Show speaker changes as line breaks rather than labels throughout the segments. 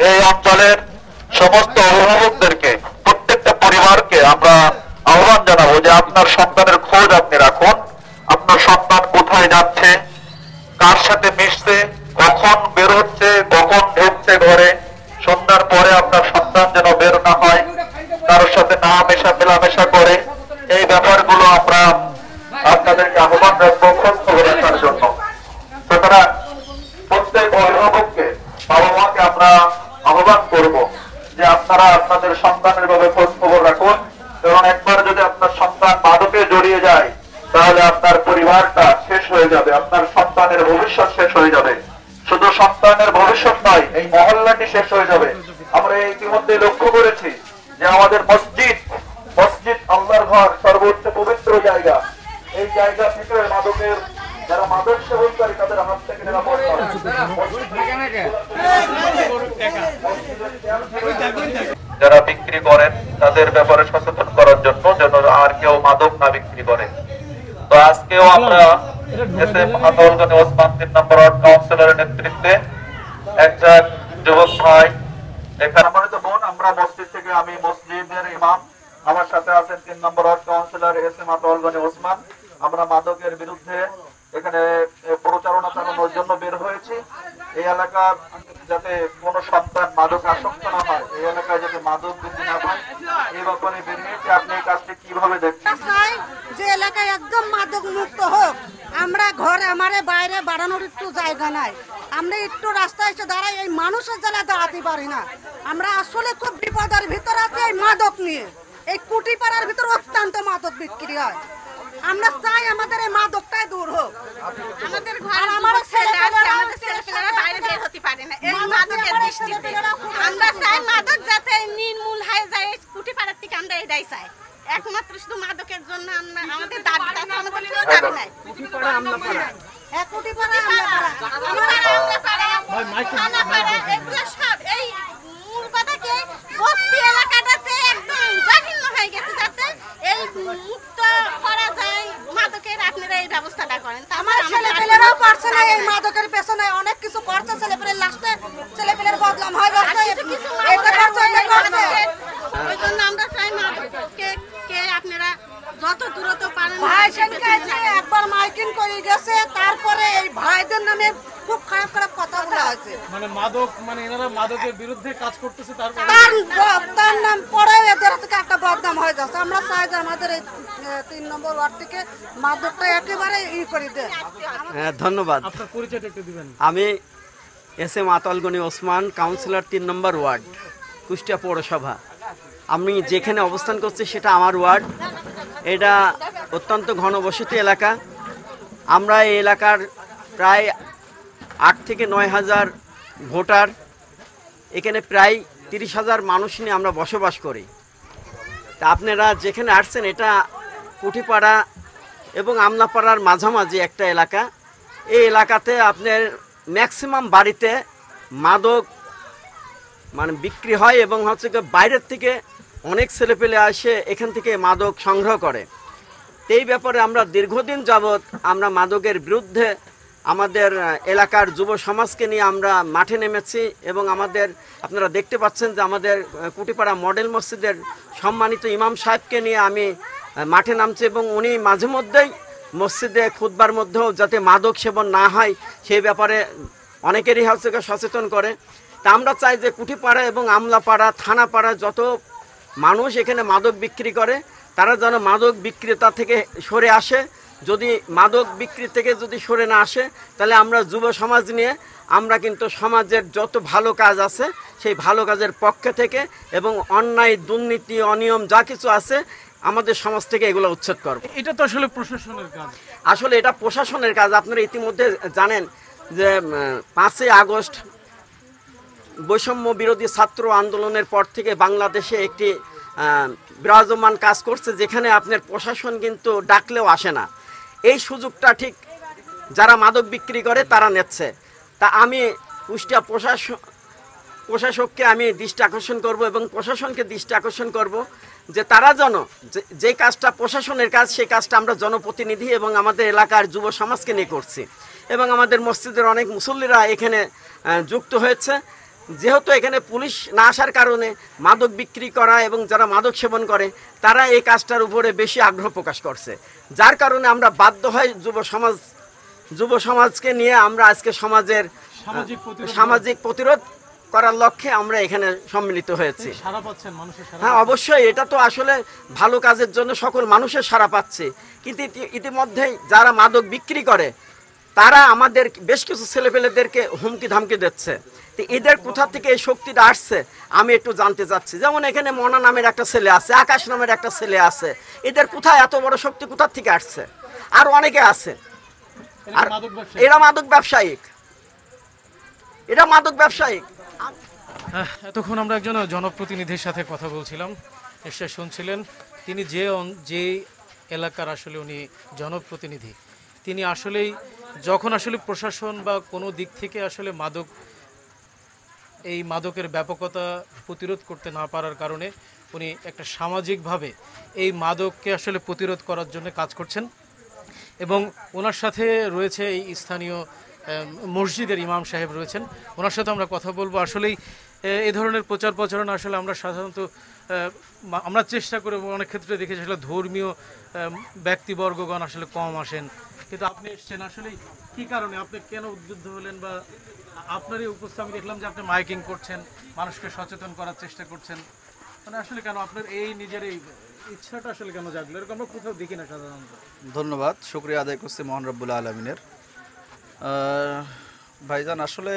এই অঞ্চলের সমস্ত অভিভাবকদেরকে, প্রত্যেকটা পরিবারকে আমরা আহ্বান জানাবো যে আপনার সন্তানের খোঁজ আপনি রাখুন। আপনার সন্তান কোথায় যাচ্ছে, কার সাথে মিশছে, কখন বের হচ্ছে, কখন ঢুকছে ঘরে। সন্ধ্যার পরে আপনার সন্তান যেন বের না হয়, কারোর সাথে না মেলামেশা করে। এই ব্যাপারগুলো আমরা আপনাদেরকে আহ্বান রাখবো খোঁজ খবর রাখার জন্য। সুতরাং প্রত্যেক অভিভাবককে, বাবা মাকে আমরা আহ্বান করব যে আপনারা আপনাদের সন্তানের ভাবে খোঁজ খবর রাখুন। কারণ একবার যদি আপনার সন্তান মাদকে জড়িয়ে যায়, তাহলে আপনার পরিবারটা শেষ হয়ে যাবে, আপনার সন্তানের ভবিষ্যৎ শেষ হয়ে যাবে। শুধু সন্তানের ভবিষ্যৎ নয়, এই মহল্লাটি শেষ হয়ে যাবে। আমরা ইতিমধ্যে লক্ষ্য করেছি যে আমাদের মসজিদ আল্লাহর ঘর, সর্বোচ্চ পবিত্র জায়গা। এই জায়গা থেকে মাদকের যারা মাদক সেবনকারী তাদের হাত থেকে নিরাপদ নয়। যারা বিক্রি করেন তাদের ব্যাপারে সচেতন করার জন্য যেন আর কেউ মাদক না বিক্রি করে। তো আজকেও আমরা আতাউল গনি ওসমান 3 নম্বর ওয়ার্ড কাউন্সিলরের নেতৃত্বে একটা যুবক ভাই এখানে মানে তো বোন, আমরা মসজিদ থেকে, আমি মসজিদের ইমাম, আমার সাথে আছেন 3 number ward councillor SM Ataul Gani Osman. আমরা মাদকের বিরুদ্ধে এখানে প্রচারণা চালানোর জন্য বের হয়েছি। এই এলাকার যাতে কোনো সন্তান মাদক আসক্ত না হয়, এই এলাকায় যাতে মাদক বৃদ্ধি না পায়, এই ব্যাপারে বের হয়েছে। আপনি এই কাজটি কিভাবে দেখছেন?
যে এলাকায় একদম মাদক মুক্ত হোক। আমরা ঘরে আমারে বাইরে বাড়ানোর একটু জায়গা নাই, আমরা একটু রাস্তায় এসে দাঁড়াই, এই মানুষের জ্বালা দাঁড়াতে পারি না। আমরা আসলে খুব বিপদের ভিতর আছি এই মাদক নিয়ে। এই কুটিপাড়ার ভিতর অত্যন্ত মাদক বিক্রি হয়। আমরা চাই আমাদের এই মাদকটাই দূর হোক।
আমাদের ঘর আমার ছেলেপেলেরা বাইরে বের হতে পারে না এই মাদকের দৃষ্টিতে। আমরা চাই মাদক যাতে নির্মূল হয়ে যায় কুটিপাড়ার থেকে, আমরা এটাই চাই। একমাত্র শুধু মাদকের জন্য আমাদের দাবিটা আছে, আমাদের কোনো দাবি নাই। কুটিপাড়া এগুলো সব এই মূল কথাকে বস্তি এলাকাটাতে একদম জঘন্য হয়ে গেছে, যাতে এই মুক্ত করা যায় মাদকের আপনারা এই ব্যবস্থাটা করেন।
আমার ছেলেপেলেরাও পারছে না, এই মাদকের পেছনে অনেক কিছু করছে। ছেলেপেলের লাস্টে ছেলেপেলের বদনাম হয় যাচ্ছে, এটা করছে এটা করছে।
ওই জন্য আমরা চাই মাদককে আপনারা যত দূরত্ব পারেন।
ভাই সেদিকে একবার মাইকিং করে গেছে, তারপরে এই ভাইদের নামে খুব খারাপ খারাপ কথা বলা হয়েছে।
মানে মাদক, মানে এনারা মাদকের বিরুদ্ধে কাজ করতেছে,
তার নাম পরে এদের থেকে একটা বদনাম হয়ে যাচ্ছে। আমরা চাই যে আমাদের এই 3 নম্বর ওয়ার্ড থেকে মাদকটা একেবারে করে দেয়।
হ্যাঁ, ধন্যবাদ।
আপনার পরিচয়টা একটু দিবেন।
আমি SM Ataul Gani Osman, councillor 3 number word, Kushtia পৌরসভা। আমি যেখানে অবস্থান করছি সেটা আমার ওয়ার্ড। এটা অত্যন্ত ঘনবসতি এলাকা। আমরা এই এলাকার প্রায় 8 থেকে 9 হাজার ভোটার, এখানে প্রায় 30,000 মানুষ নিয়ে আমরা বসবাস করি। তা আপনারা যেখানে আসছেন এটা কুটিপাড়া এবং আমলাপাড়ার মাঝামাঝি একটা এলাকা। এই এলাকাতে আপনার ম্যাক্সিমাম বাড়িতে মাদক মানে বিক্রি হয় এবং হচ্ছে বাইরের থেকে অনেক ছেলেপেলে আসে এখান থেকে মাদক সংগ্রহ করে। এই ব্যাপারে আমরা দীর্ঘদিন যাবৎ আমরা মাদকের বিরুদ্ধে আমাদের এলাকার যুব সমাজকে নিয়ে আমরা মাঠে নেমেছি এবং আমাদের আপনারা দেখতে পাচ্ছেন যে আমাদের কুটিপাড়া মডেল মসজিদের সম্মানিত ইমাম সাহেবকে নিয়ে আমি মাঠে নামছি এবং উনি মাঝে মধ্যেই মসজিদে খুতবার মধ্যেও যাতে মাদক সেবন না হয় সেই ব্যাপারে অনেকেরই হচ্ছে সচেতন করে। তা আমরা চাই যে কুটিপাড়া এবং আমলাপাড়া থানাপাড়া যত মানুষ এখানে মাদক বিক্রি করে তারা যেন মাদক বিক্রেতা থেকে সরে আসে। যদি মাদক বিক্রি থেকে যদি সরে না আসে তাহলে আমরা যুব সমাজ নিয়ে আমরা কিন্তু সমাজের যত ভালো কাজ আছে সেই ভালো কাজের পক্ষে থেকে এবং অন্যায় দুর্নীতি অনিয়ম যা কিছু আছে আমাদের সমাজ থেকে এগুলো উচ্ছেদ করব।
এটা তো আসলে প্রশাসনের কাজ।
আসলে এটা প্রশাসনের কাজ। আপনারা ইতিমধ্যে জানেন যে 5ই আগস্ট বৈষম্য বিরোধী ছাত্র আন্দোলনের পর থেকে বাংলাদেশে একটি বিরাজমান কাজ করছে যেখানে আপনার প্রশাসন কিন্তু ডাকলেও আসে না। এই সুযোগটা ঠিক যারা মাদক বিক্রি করে তারা নিচ্ছে। তা আমি কুষ্টিয়া প্রশাসককে আমি দৃষ্টি আকর্ষণ করব এবং প্রশাসনকে দৃষ্টি আকর্ষণ করব যে তারা যেন যে কাজটা প্রশাসনের কাজ সেই কাজটা আমরা জনপ্রতিনিধি এবং আমাদের এলাকার যুব সমাজকে নিয়ে করছি এবং আমাদের মসজিদের অনেক মুসল্লিরা এখানে যুক্ত হয়েছে। যেহেতু এখানে পুলিশ না আসার কারণে মাদক বিক্রি করা এবং যারা মাদক সেবন করে তারা এই কাজটার উপরে বেশি আগ্রহ প্রকাশ করছে, যার কারণে আমরা বাধ্য হই যুব সমাজকে নিয়ে আমরা আজকে সমাজের সামাজিক প্রতিরোধ করার লক্ষ্যে আমরা এখানে সম্মিলিত হয়েছি।
সাড়া পাচ্ছেন মানুষের সাড়া?
হ্যাঁ, অবশ্যই এটা তো আসলে ভালো কাজের জন্য সকল মানুষের সাড়া পাচ্ছে, কিন্তু ইতিমধ্যেই যারা মাদক বিক্রি করে তারা আমাদের বেশ কিছু ছেলেপেলেদেরকে হুমকি ধামকি দিচ্ছে। তো এদের কোথা থেকে এই শক্তিটা আসছে আমি একটু জানতে চাচ্ছি। যেমন এখানে মনা নামের একটা ছেলে আছে, আকাশ নামের একটা ছেলে আছে, এদের কোথায় এত বড় শক্তি কোথা থেকে আসছে? আর অনেকে আছে, আর এরা মাদক ব্যবসায়িক,
এতক্ষণ আমরা একজন জনপ্রতিনিধির সাথে কথা বলছিলাম, নিশ্চয় শুনছিলেন তিনি যে এলাকার আসলে উনি জনপ্রতিনিধি, তিনি আসলেই যখন আসলে প্রশাসন বা কোনো দিক থেকে আসলে এই মাদকের ব্যাপকতা প্রতিরোধ করতে না পারার কারণে উনি একটা সামাজিকভাবে এই মাদককে আসলে প্রতিরোধ করার জন্য কাজ করছেন। এবং ওনার সাথে রয়েছে এই স্থানীয় মসজিদের ইমাম সাহেব রয়েছেন, ওনার সাথে আমরা কথা বলবো। আসলেই এই ধরনের প্রচার প্রচারণা আসলে আমরা সাধারণত আমরা চেষ্টা করে অনেক ক্ষেত্রে দেখেছি আসলে ধর্মীয় ব্যক্তিবর্গগণ আসলে কম আসেন, কিন্তু আপনি এসছেন আসলে কি কারণে, আপনি কেন উদ্বুদ্ধ হলেন, বা আপনার এই উপস্থিতি আমি দেখলাম যে আপনি মাইকিং করছেন, মানুষকে সচেতন করার চেষ্টা করছেন, মানে আসলে কেন আপনার এই নিজের এই ইচ্ছাটা আসলে কেন জাগলো? এরকম আমরা কোথাও দেখি না সাধারণত।
ধন্যবাদ, শুকরিয়া আদায় করছি মহান রব্বুল আলমিনের। ভাইজান, আসলে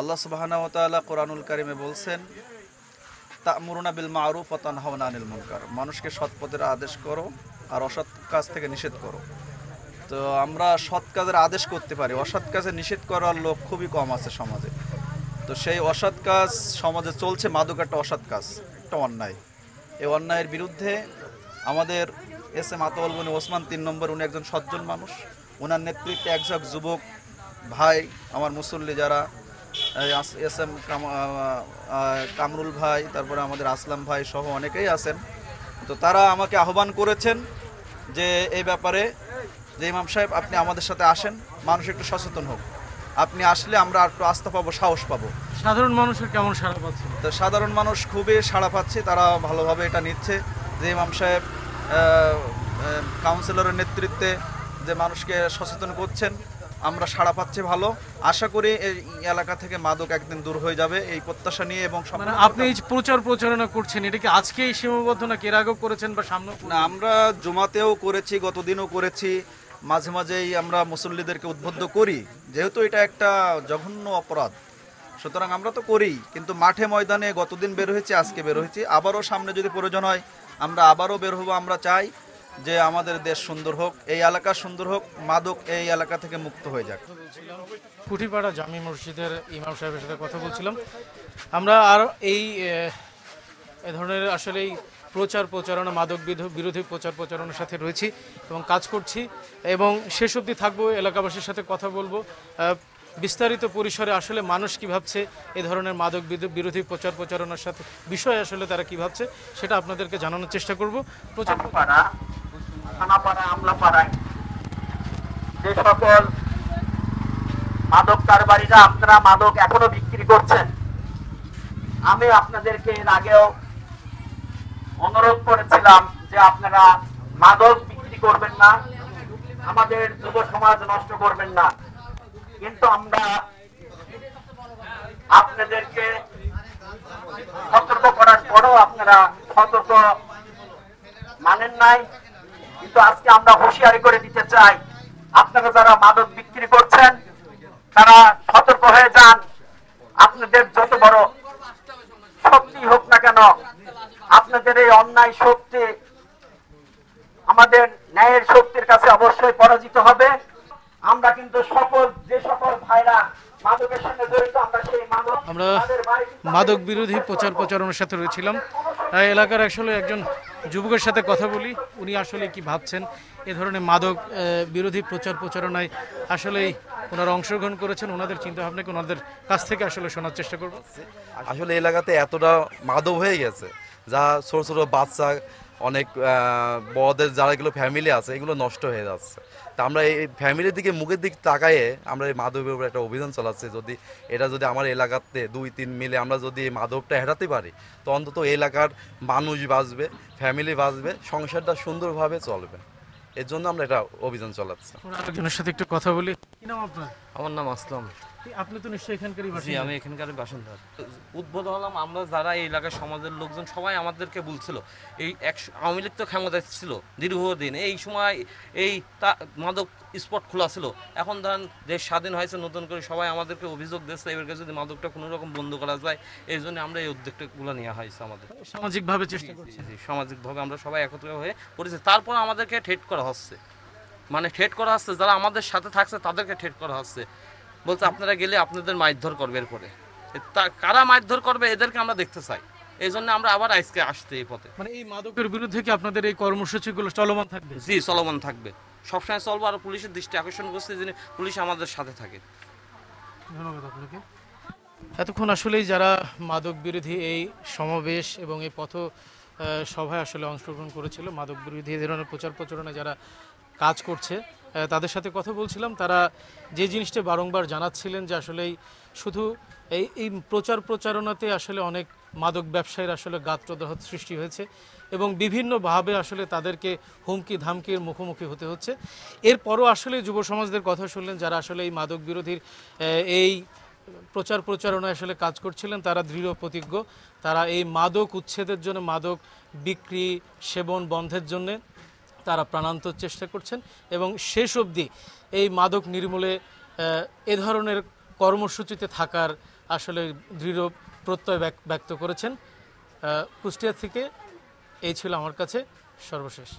আল্লাহ সুবহানাহু ওয়া তাআলা কোরআনুল কারিমে বলছেন, তা'মুরুনা বিল মা'রুফ ওয়া তানহাউনা আনিল মুনকার, মানুষকে সৎ পথের আদেশ করো আর অসৎ কাজ থেকে নিষেধ করো। তো আমরা সৎ কাজের আদেশ করতে পারি, অসৎ কাজে নিষেধ করার লোক খুবই কম আছে সমাজে। তো সেই অসৎ কাজ সমাজে চলছে, মাদক একটা অসৎ কাজ, একটা অন্যায়। এই অন্যায়ের বিরুদ্ধে আমাদের এস.এম. আতাউল গনি ওসমান 3 নম্বর, উনি একজন সজ্জন মানুষ, ওনার নেতৃত্বে একজন যুবক ভাই, আমার মুসল্লি যারা এস.এম. কামরুল ভাই, তারপরে আমাদের আসলাম ভাই সহ অনেকেই আছেন। তো তারা আমাকে আহ্বান করেছেন যে এই ব্যাপারে যে ইমাম সাহেব আপনি আমাদের সাথে আসেন, মানুষ একটু সচেতন হোক, আপনি আসলে আমরা একটু আস্থা পাবো, সাহস পাবো।
সাধারণ মানুষের কেমন সাড়া পাচ্ছে?
তো সাধারণ মানুষ খুবই সাড়া পাচ্ছে, তারা ভালোভাবে এটা নিচ্ছে যে ইমাম সাহেব কাউন্সিলরের নেতৃত্বে যে মানুষকে সচেতন করছেন, আমরা সাড়া পাচ্ছি ভালো। আশা করি এই এলাকা থেকে মাদক একদিন দূর হয়ে যাবে, এই প্রত্যাশা নিয়ে। এবং
আপনি এই প্রচার প্রচারণা করছেন, এটা কি আজকেই সীমাবদ্ধ না এর আগেও করেছেন বা সামনে?
না, আমরা জুমাতেও করেছি, গতদিনও করেছি, মাঝে মাঝেই আমরা মুসল্লিদেরকে উদ্বুদ্ধ করি, যেহেতু এটা একটা জঘন্য অপরাধ, সুতরাং আমরা তো করি। কিন্তু মাঠে ময়দানে গতদিন বের হয়েছি, আজকে বের হয়েছি, আবারও সামনে যদি প্রয়োজন হয় আমরা আবারও বের হবো। আমরা চাই যে আমাদের দেশ সুন্দর হোক, এই এলাকা সুন্দর হোক, মাদক এই এলাকা থেকে মুক্ত হয়ে যাক।
কুঠিপাড়া জামি মসজিদের ইমাম সাহেবের সাথে কথা বলছিলাম আমরা। আর এই ধরনের আসলেই প্রচার প্রচারণা, মাদক বিরোধী প্রচার প্রচারণার সাথে রয়েছি এবং কাজ করছি, এবং শেষ অবধি থাকবো, এলাকাবাসীর সাথে কথা বলবো বিস্তারিত পরিসরে আসলে মানুষ কি ভাবছে এই ধরনের মাদক বিরোধী প্রচার প্রচারণার সাথে বিষয়ে আসলে তারা কি ভাবছে সেটা আপনাদেরকে জানানোর চেষ্টা করব।
যে সকল মাদক কারবারিরা আপনারা মাদক এখনো বিক্রি করছেন, আমি আপনাদেরকে এর আগেও অনুরোধ করেছিলাম যে আপনারা মাদক বিক্রি করবেন না, আমাদের যুব সমাজ নষ্ট করবেন না। কিন্তু আমরা আপনাদেরকে সতর্ক করার পরেও আপনারা সতর্ক মানেন নাই। কিন্তু আজকে আমরা হুঁশিয়ারি করে দিতে চাই, আপনারা যারা মাদক বিক্রি করছেন তারা সতর্ক হয়ে যান। আপনাদের যত বড় শক্তি হোক না কেন, আপনাদের এই অন্যায় শক্তি আমাদের ন্যায়ের শক্তির কাছে অবশ্যই পরাজিত হবে। আমরা কিন্তু যে সকল ভাইরা মাদকের সঙ্গে জড়িত,
আমরা মাদক বিরোধী প্রচার প্রচারণার সাথে রয়েছিলাম। এলাকার আসলে একজন যুবকের সাথে কথা বলি, উনি আসলে কি ভাবছেন এ ধরনের মাদক বিরোধী প্রচার প্রচারণায় আসলেই ওনারা অংশগ্রহণ করেছেন, ওনাদের চিন্তা ভাবনাকে ওনাদের কাছ থেকে আসলে শোনার চেষ্টা করব।
আসলে এলাকাতে এতটা মাদক হয়ে গেছে, যা ছোট ছোট বাচ্চা অনেক বড়দের যারাগুলো ফ্যামিলি আছে এগুলো নষ্ট হয়ে যাচ্ছে। তা আমরা এই ফ্যামিলির দিকে মুখের দিকে তাকায়ে আমরা এই মাদকের উপর একটা অভিযান চালাচ্ছি। যদি এটা যদি আমার এলাকাতে 2-3 মিলে আমরা যদি এই মাদকটা হেরাতে পারি তো অন্তত এলাকার মানুষ বাঁচবে, ফ্যামিলি বাঁচবে, সংসারটা সুন্দরভাবে চলবে। এর জন্য আমরা এটা অভিযান চালাচ্ছি।
আমরা আরেকজনের সাথে একটু কথা বলি। কি নাম আপনার?
আমার নাম আসলাম।
আপনি তো নিশ্চয়ই এখানকারই
জি,
বাসিন্দা।
আমি এখানকার বাসিন্দা। উদ্বোধন হলাম, আমরা যারা এই এলাকার সমাজের লোকজন সবাই আমাদেরকে বলছিল এই আওয়ামী লীগ তো ক্ষমতায় ছিল দীর্ঘদিন, এই সময় এই মাদক স্পট খোলা ছিল। এখন ধরেন দেশ স্বাধীন হয়েছে নতুন করে, সবাই আমাদেরকে অভিযোগ দিচ্ছে এবারকে যদি মাদকটা কোনো রকম বন্ধ করা যায়, এই জন্য আমরা এই উদ্যোগগুলো নেওয়া হয়েছে আমাদের।
সামাজিকভাবে চেষ্টা করছি।
জি, সামাজিকভাবে আমরা সবাই একত্র হয়ে করেছি। তারপর আমাদেরকে ঠেট করা হচ্ছে, মানে ঠেট করা হচ্ছে, যারা আমাদের সাথে থাকছে তাদেরকে ঠেট করা হচ্ছে, বলছে আপনারা গেলে আপনাদের মারধর করবে। এরপরে কারা মারধর করবে এদেরকে আমরা দেখতে চাই, এই জন্য আমরা আবার আজকে আসতে এই পথে।
মানে এই মাদকের বিরুদ্ধে কি আপনাদের এই কর্মসূচিগুলো চলমান থাকবে?
জি, চলমান থাকবে, সবসময় চলবো। আর পুলিশের দৃষ্টি আকর্ষণ করছে যে পুলিশ আমাদের সাথে থাকে।
ধন্যবাদ আপনাকে। এতক্ষণ আসলেই যারা মাদক বিরোধী এই সমাবেশ এবং এই পথ সভায় আসলে অংশগ্রহণ করেছিল, মাদক বিরোধী এই ধরনের প্রচার প্রচারণা যারা কাজ করছে তাদের সাথে কথা বলছিলাম। তারা যে জিনিসটা বারংবার জানাচ্ছিলেন যে আসলেই শুধু এই প্রচার প্রচারণাতে আসলে অনেক মাদক ব্যবসায়ীর আসলে গাত্রদাহ সৃষ্টি হয়েছে এবং বিভিন্নভাবে আসলে তাদেরকে হুমকি ধামকির মুখোমুখি হতে হচ্ছে। এরপরও আসলে যুব সমাজদের কথা শুনলেন যারা আসলে এই মাদক বিরোধীর এই প্রচার প্রচারণায় আসলে কাজ করছিলেন, তারা দৃঢ় প্রতিজ্ঞ। তারা এই মাদক উচ্ছেদের জন্য, মাদক বিক্রি সেবন বন্ধের জন্য তারা প্রাণান্তর চেষ্টা করছেন এবং শেষ অবধি এই মাদক নির্মূলে এ ধরনের কর্মসূচিতে থাকার আসলে দৃঢ় প্রত্যয় ব্যক্ত করেছেন। কুষ্টিয়া থেকে এই ছিল আমার কাছে সর্বশেষ।